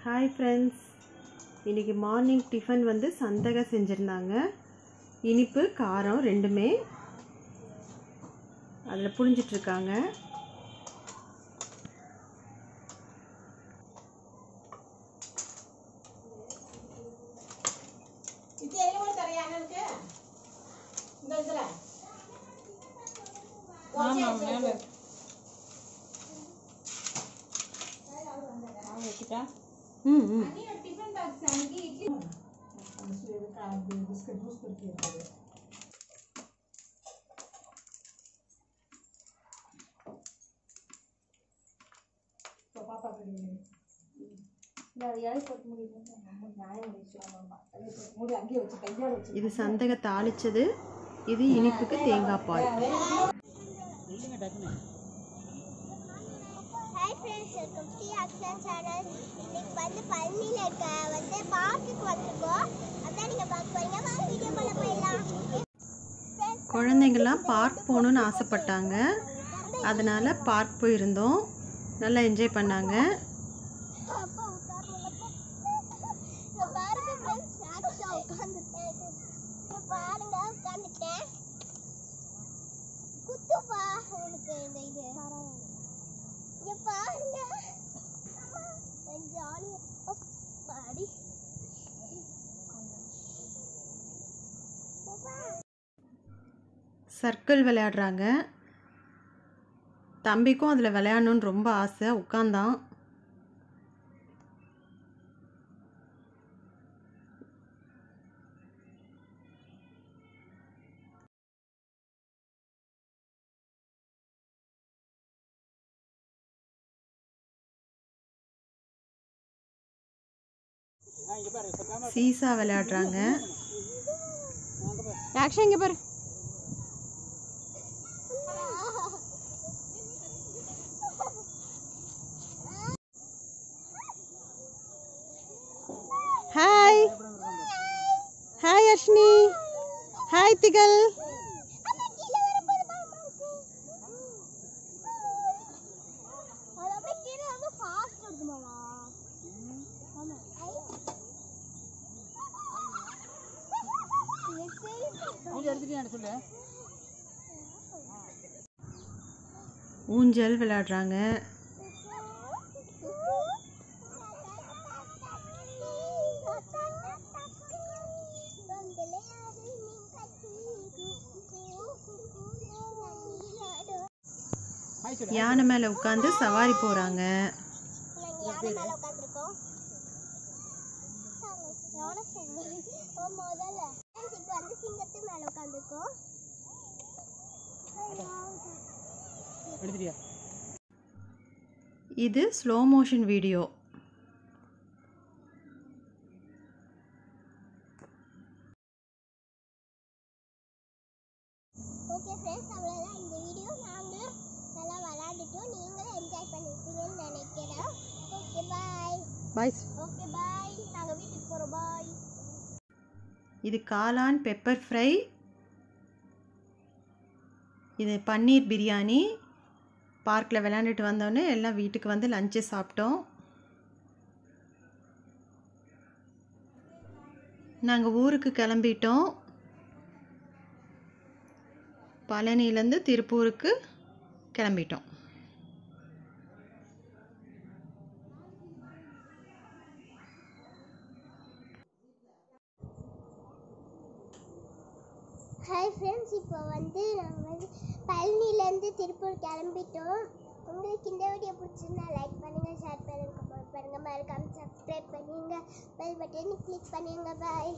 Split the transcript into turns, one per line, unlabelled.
Hi friends, இன்றைக்கி morning tiffin வந்து சந்தகை செஞ்சுருந்தாங்க. இனிப்பு காரம் ரெண்டுமே அதில் புழிஞ்சிட்ருக்காங்க. இது சந்தகை தாளிச்சது, இது இனிப்புக்கு தேங்காய் பால். குழந்தைங்கள்லாம் பார்க் போகணுன்னு ஆசைப்பட்டாங்க, அதனால் பார்க் போயிருந்தோம். நல்லா என்ஜாய் பண்ணாங்க. சர்க்கிள் விளையாடுறாங்க. தம்பிக்கும் அதில் விளையாடணுன்னு ரொம்ப ஆசை, உட்காந்தான். சீசா விளையாடுறாங்க. ஆக்ஷன் இங்க பாரு. Hi hi Ashni, hi Thigal. ஊஞ்சல் விளையாடுறாங்க. யானை மேல உட்கார்ந்து சவாரி போறாங்க. இது slow motion video.
Okay friends, அவ்வளோதான் இந்த வீடியோ. நாங்களும் நல்லா விளையாண்டுட்டோம், நீங்களும் என்ஜாய் பண்ணிருப்பீங்கன்னு நினைக்கிறேன். Okay bye.
பாய்.
ஓகே பாய், நாங்கள் வீட்டுக்கு போகிறோம். பாய்.
இது காளான் பெப்பர் ஃப்ரை, இது பன்னீர் பிரியாணி. பார்க்கில் விளையாண்டுட்டு வந்தோடனே எல்லாம் வீட்டுக்கு வந்து லஞ்சு சாப்பிட்டோம். நாங்கள் ஊருக்கு கிளம்பிட்டோம். பழனியிலேருந்து திருப்பூருக்கு கிளம்பிட்டோம்.
ஹாய் ஃப்ரெண்ட்ஸ், இப்போ வந்து நாங்கள் பழனிலேருந்து திருப்பூர் கிளம்பிட்டோம். உங்களுக்கு இந்த வீடியோ பிடிச்சிருந்தா லைக் பண்ணுங்கள், ஷேர் பண்ணுங்கள், கமெண்ட் பண்ணுங்கள், மறக்காமல் சப்ஸ்கிரைப் பண்ணுங்கள், பெல் பட்டனை கிளிக் பண்ணுங்கள். பாய்.